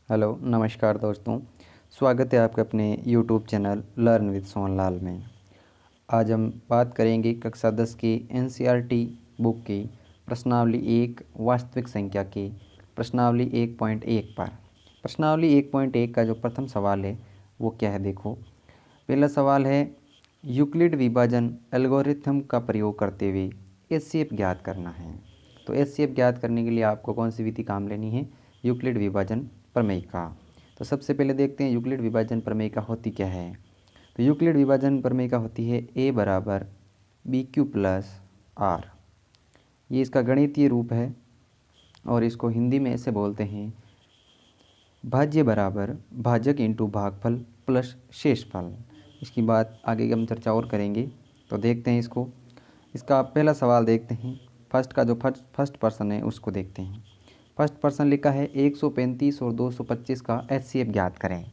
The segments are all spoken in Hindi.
हेलो नमस्कार दोस्तों। स्वागत है आपका अपने YouTube channel learn with Sonlal में। आज हम बात करेंगे कक्षा 10 की एनसीईआरटी बुक की प्रश्नावली 1 वास्तविक संख्या की प्रश्नावली 1.1 पर। प्रश्नावली 1.1 का जो प्रथम सवाल है वो क्या है, देखो। पहला सवाल है, यूक्लिड विभाजन एल्गोरिथम का प्रयोग करते हुए एचसीएफ ज्ञात करना है। तो एचसीएफ ज्ञात करने के लिए आपको कौन सी विधि काम लेनी है? यूक्लिड विभाजन प्रमेय का। तो सबसे पहले देखते हैं यूक्लिड विभाजन प्रमेय का होती क्या है। तो यूक्लिड विभाजन प्रमेय का होती है ए बराबर बी क्यू प्लस आर। ये इसका गणितीय रूप है और इसको हिंदी में ऐसे बोलते हैं, भाज्य बराबर भाजक इंटू भागफल प्लस शेषफल। इसकी बात आगे हम चर्चा और करेंगे। तो देखते हैं इसको। इसका पहला सवाल देखते हैं। फर्स्ट का जो फर्स्ट पर्सन है उसको देखते हैं। फर्स्ट पर्सन लिखा है 135 और 225 का एचसीएफ ज्ञात करें।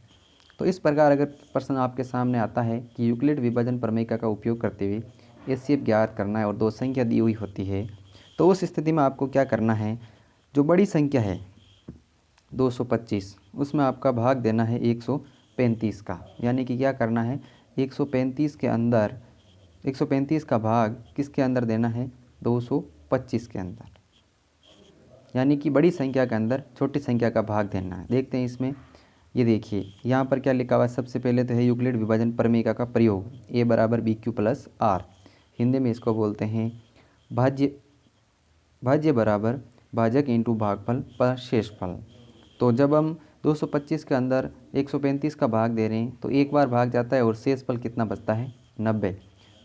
तो इस प्रकार अगर प्रश्न आपके सामने आता है कि यूक्लिड विभाजन प्रमेय का उपयोग करते हुए एचसीएफ ज्ञात करना है और दो संख्या दी हुई होती है, तो उस स्थिति में आपको क्या करना है? जो बड़ी संख्या है 225, उसमें आपका भाग देना है 135 का। यानी कि क्या करना है, 135 के अंदर 135 का भाग किसके अंदर देना है? 225 के अंदर। यानी कि बड़ी संख्या के अंदर छोटी संख्या का भाग देना है। देखते हैं इसमें, ये देखिए यहाँ पर क्या लिखा हुआ है। सबसे पहले तो है यूक्लिड विभाजन प्रमेय का प्रयोग, ए बराबर B Q plus R. Hindi में इसको बोलते हैं भाज्य बराबर भाजक इंटू भागफल पर शेषफल। तो जब हम 225 के अंदर 135 का भाग दे रहे हैं तो एक बार भाग जाता है और शेषफल कितना बचता है? 90।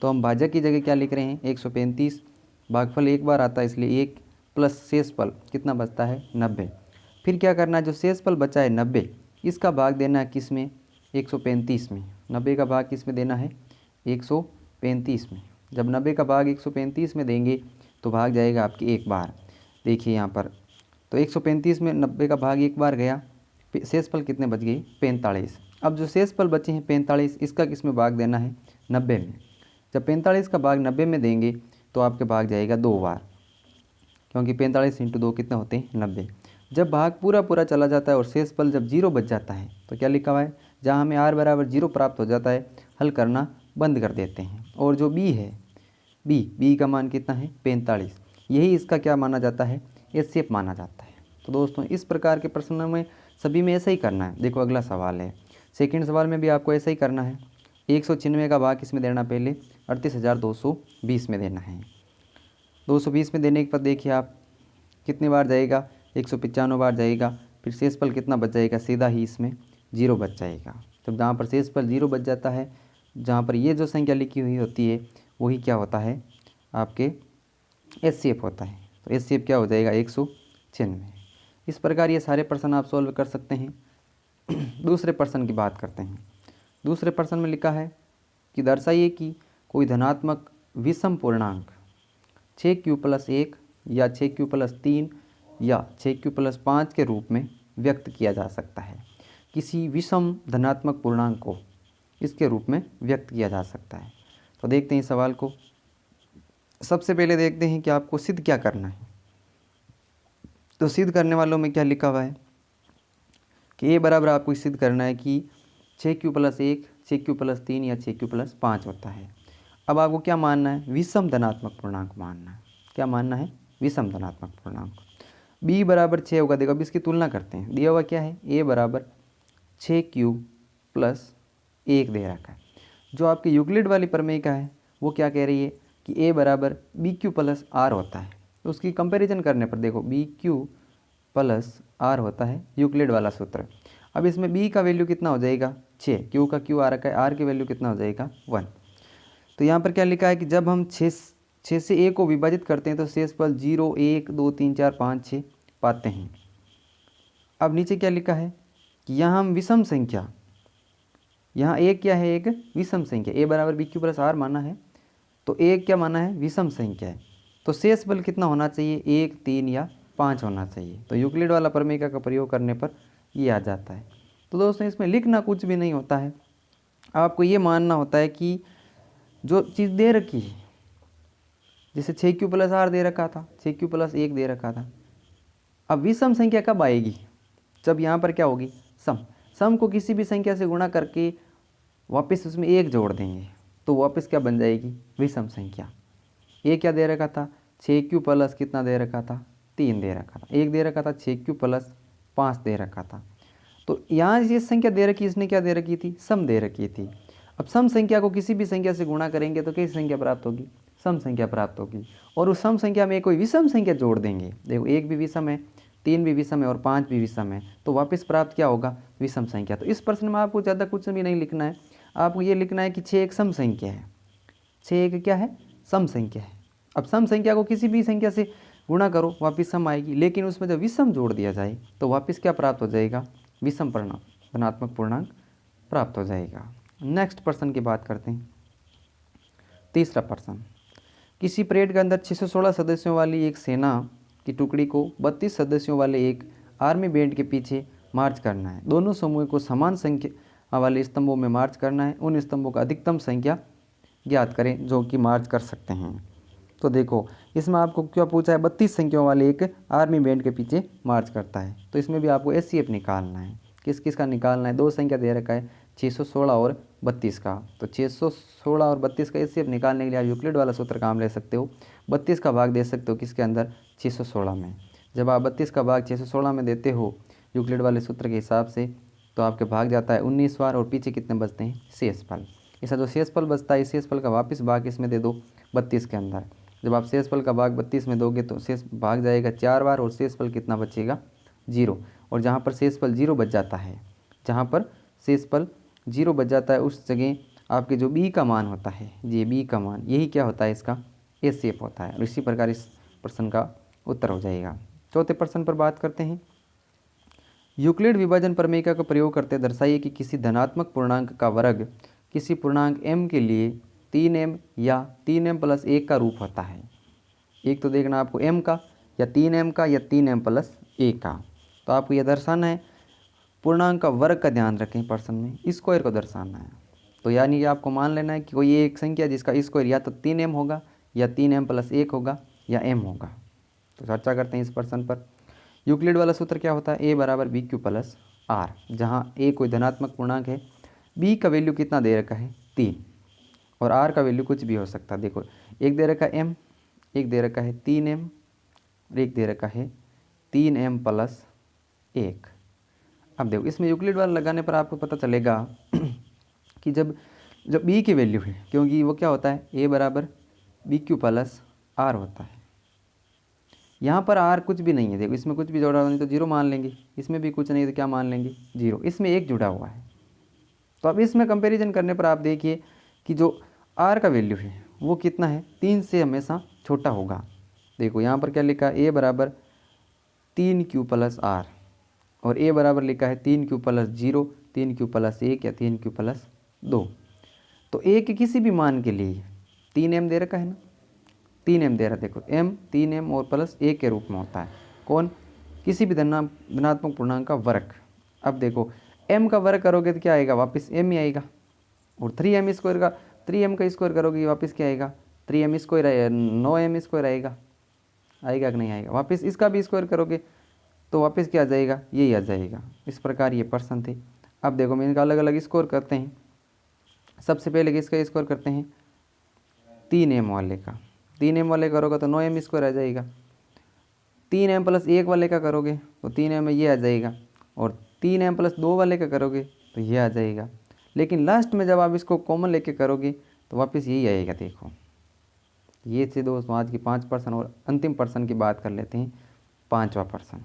तो हम भाजक की जगह क्या लिख रहे हैं? 135। भागफल एक बार आता है इसलिए 1 प्लस शेषफल कितना बचता है? 90। फिर क्या करना है? जो शेषफल बचा है 90, इसका भाग देना है किस में? 135 में। 90 का भाग किस में देना है? 135 में। जब 90 का भाग 135 में देंगे तो भाग जाएगा आपकी एक बार। देखिए यहाँ पर, तो 135 में 90 का भाग एक बार गया, शेषफल कितने बच गए? 45। अब जो शेषफल बचे हैं 45, इसका किस में भाग देना है? 90 में। जब 45 का भाग 90 में देंगे तो आपके भाग जाएगा दो बार, क्योंकि 45 इंटू 2 कितने होते हैं? 90। जब भाग पूरा पूरा चला जाता है और शेषफल जब जीरो बच जाता है तो क्या लिखा हुआ है? जहाँ हमें आर बराबर जीरो प्राप्त हो जाता है, हल करना बंद कर देते हैं। और जो बी है, बी का मान कितना है? 45। यही इसका क्या माना जाता है? एचसीएफ माना जाता है। तो दोस्तों इस प्रकार के प्रश्नों में सभी में ऐसा ही करना है। देखो अगला सवाल है, सेकंड सवाल में भी आपको ऐसा ही करना है। 196 का भाग किस में देना? पहले 38,220 में देना है। 220 में देने के बाद देखिए आप कितनी बार जाएगा? 195 बार जाएगा। फिर शेषफल कितना बच जाएगा? सीधा ही इसमें जीरो बच जाएगा। तो जहाँ पर शेषफल जीरो बच जाता है, जहाँ पर ये जो संख्या लिखी हुई होती है वही क्या होता है? आपके एचसीएफ होता है। तो एचसीएफ क्या हो जाएगा? 196। इस प्रकार ये सारे प्रश्न आप सॉल्व कर सकते हैं। दूसरे प्रश्न की बात करते हैं। दूसरे प्रश्न में लिखा है कि दर्शाइए कि कोई धनात्मक विषम पूर्णांक 6q+1 या 6q+3 या 6q+5 के रूप में व्यक्त किया जा सकता है। किसी विषम धनात्मक पूर्णांक को इसके रूप में व्यक्त किया जा सकता है। तो देखते हैं इस सवाल को। सबसे पहले देखते हैं कि आपको सिद्ध क्या करना है। तो सिद्ध करने वालों में क्या लिखा हुआ है कि ए बराबर आपको सिद्ध करना है कि 6q+1 6q+3 या 6q+5 होता है। अब आपको क्या मानना है? विषम धनात्मक पूर्णांक मानना है। क्या मानना है? विषम धनात्मक पूर्णांक। b बराबर 6 होगा। देखो अब इसकी तुलना करते हैं। दिया हुआ क्या है? a बराबर 6q+1 दे रखा है। जो आपके यूक्लिड वाली प्रमेय का है वो क्या कह रही है कि a बराबर bq+r होता है। तो उसकी कंपैरिजन करने पर देखो bq+r होता है यूक्लिड वाला सूत्र। अब इसमें b का वैल्यू कितना हो जाएगा? 6। q का q आ रखा है, r की वैल्यू कितना हो जाएगा? 1। तो यहाँ पर क्या लिखा है कि जब हम 6 से a को विभाजित करते हैं तो शेषफल 0 1 2 3 4 5 6 पाते हैं। अब नीचे क्या लिखा है कि यहाँ हम विषम संख्या, यहाँ एक क्या है? एक विषम संख्या। a बराबर bq+r माना है तो एक क्या माना है? विषम संख्या है। तो शेषफल कितना होना चाहिए? 1 3 या 5 होना चाहिए। तो यूक्लिड वाला प्रमेय का प्रयोग करने पर ये आ जाता है। तो दोस्तों इसमें लिखना कुछ भी नहीं होता है, आपको ये मानना होता है कि जो चीज़ दे रखी है, जैसे 6q+r दे रखा था, 6q+1 दे रखा था। अब विषम संख्या कब आएगी? जब यहाँ पर क्या होगी, सम। सम को किसी भी संख्या से गुणा करके वापस उसमें एक जोड़ देंगे तो वापस क्या बन जाएगी, विषम संख्या। ये क्या दे रखा था, 6q प्लस कितना दे रखा था, 3 दे रखा था। एक दे रखा था 6q प्लस 5 दे रखा था। तो यहाँ ये संख्या दे रखी, इसने क्या दे रखी थी, सम दे रखी थी। अब सम संख्या को किसी भी संख्या से गुणा करेंगे तो कैसी संख्या प्राप्त होगी, सम संख्या प्राप्त होगी। और उस सम संख्या में कोई विषम संख्या जोड़ देंगे, देखो 1 भी विषम है, 3 भी विषम है और 5 भी विषम है, तो वापस प्राप्त क्या होगा, विषम संख्या। तो इस प्रश्न में आपको ज़्यादा कुछ भी नहीं लिखना है, आपको ये लिखना है कि 6 एक सम संख्या है, 6 एक क्या है, सम संख्या है। अब सम संख्या को किसी भी संख्या से गुणा करो वापस सम आएगी, लेकिन उसमें जब विषम जोड़ दिया जाए तो वापस क्या प्राप्त हो जाएगा, विषम परिणाम, धनात्मक पूर्णांक प्राप्त हो जाएगा। नेक्स्ट प्रश्न की बात करते हैं। तीसरा प्रश्न, किसी परेड के अंदर 616 सदस्यों वाली एक सेना की टुकड़ी को 32 सदस्यों वाले एक आर्मी बैंड के पीछे मार्च करना है। दोनों समूह को समान संख्या वाले स्तंभों में मार्च करना है। उन स्तंभों का अधिकतम संख्या ज्ञात करें जो कि मार्च कर सकते हैं। तो देखो इसमें आपको क्या पूछा है, 32 संख्याओं वाले एक आर्मी बैंड के पीछे मार्च करता है। तो इसमें भी आपको एचसीएफ निकालना है। किस किस का निकालना है, दो संख्या दे रखा है 616 और 32 का। तो 616 और 32 का एचसीएफ निकालने के लिए आप यूक्लिड वाला सूत्र काम ले सकते हो। 32 का भाग दे सकते हो किसके अंदर, 616 में। जब आप 32 का भाग 616 में देते हो यूक्लिड वाले सूत्र के हिसाब से तो आपके भाग जाता है 19 बार और पीछे कितने बचते हैं, शेषफल। इसका जो शेषफल बचता है, शेषफल का वापस भाग इसमें दे दो 32 के अंदर। जब आप शेषफल का भाग 32 में दोगे तो शेष भाग जाएगा 4 बार और शेषफल कितना बचेगा, 0। और जहाँ पर शेषफल 0 बच जाता है, जहाँ पर शेषफल 0 बच जाता है उस जगह आपके जो बी का मान होता है, ये बी का मान, यही क्या होता है, इसका एचसीएफ होता है। और इसी प्रकार इस प्रश्न का उत्तर हो जाएगा। चौथे प्रश्न पर बात करते हैं। यूक्लिड विभाजन प्रमेय का प्रयोग करते दर्शाइए कि किसी धनात्मक पूर्णांक का वर्ग किसी पूर्णांक m के लिए 3m या 3m प्लस 1 का रूप होता है। एक तो देखना आपको m का या 3m का या 3m प्लस 1 का। तो आपको यह दर्शाना है, पूर्णांक का वर्ग का ध्यान रखें, प्रश्न में स्क्वायर को दर्शाना है। तो यानी कि आपको मान लेना है कि कोई एक संख्या जिसका स्क्वायर या तो 3m होगा या 3m प्लस 1 होगा या m होगा। तो चर्चा करते हैं इस प्रश्न पर। यूक्लिड वाला सूत्र क्या होता है, a बराबर बी क्यू प्लस आर, जहाँ a कोई धनात्मक पूर्णांक है, b का वैल्यू कितना दे रखा है, 3, और r का वैल्यू कुछ भी हो सकता है। देखो एक दे रखा है m, एक दे रखा है 3m और एक दे रखा है 3m प्लस 1। अब देखो इसमें यूक्लिड वाला लगाने पर आपको पता चलेगा कि जब b की वैल्यू है, क्योंकि वो क्या होता है, a बराबर बी क्यू प्लस आर होता है। यहाँ पर r कुछ भी नहीं है, देखो इसमें कुछ भी जोड़ा हुआ नहीं तो 0 मान लेंगे, इसमें भी कुछ नहीं तो क्या मान लेंगे, 0। इसमें 1 जुड़ा हुआ है। तो अब इसमें कंपैरिजन करने पर आप देखिए कि जो r का वैल्यू है वो कितना है, 3 से हमेशा छोटा होगा। देखो यहाँ पर क्या लिखा है, a बराबर 3q प्लस आर, और a बराबर लिखा है 3q प्लस 0, 3q प्लस 1 या 3q प्लस 2। तो a के किसी भी मान के लिए 3m दे रखा है ना, 3m दे रहा है। देखो m 3m और प्लस 1 के रूप में होता है। कौन, किसी भी धनात्मक पूर्णांक का वर्ग। अब देखो m का वर्ग करोगे तो क्या आएगा, वापस m ही आएगा। और 3m स्क्वायर का 3m का स्क्वायर करोगे वापस क्या आएगा, 3m स्क्वायर, 9m स्क्वायर आएगा, आएगा कि नहीं आएगा। वापस इसका भी स्क्वायर करोगे तो वापस क्या आ जाएगा, यही आ जाएगा। इस प्रकार ये प्रश्न थे। अब देखो मैं इनका अलग अलग स्कोर करते हैं। सबसे पहले किसका स्कोर करते हैं, 3m वाले का। 3m वाले करोगे तो 9m स्क्वायर आ जाएगा। 3m प्लस 1 वाले का करोगे तो 3m में ये आ जाएगा, और 3m प्लस 2 वाले का करोगे तो ये आ जाएगा। लेकिन लास्ट में जब आप इसको कॉमन लेके करोगे तो वापस यही आएगा। देखो ये थे दोस्तों आज की 5 प्रश्न। और अंतिम प्रश्न की बात कर लेते हैं, 5वां प्रश्न।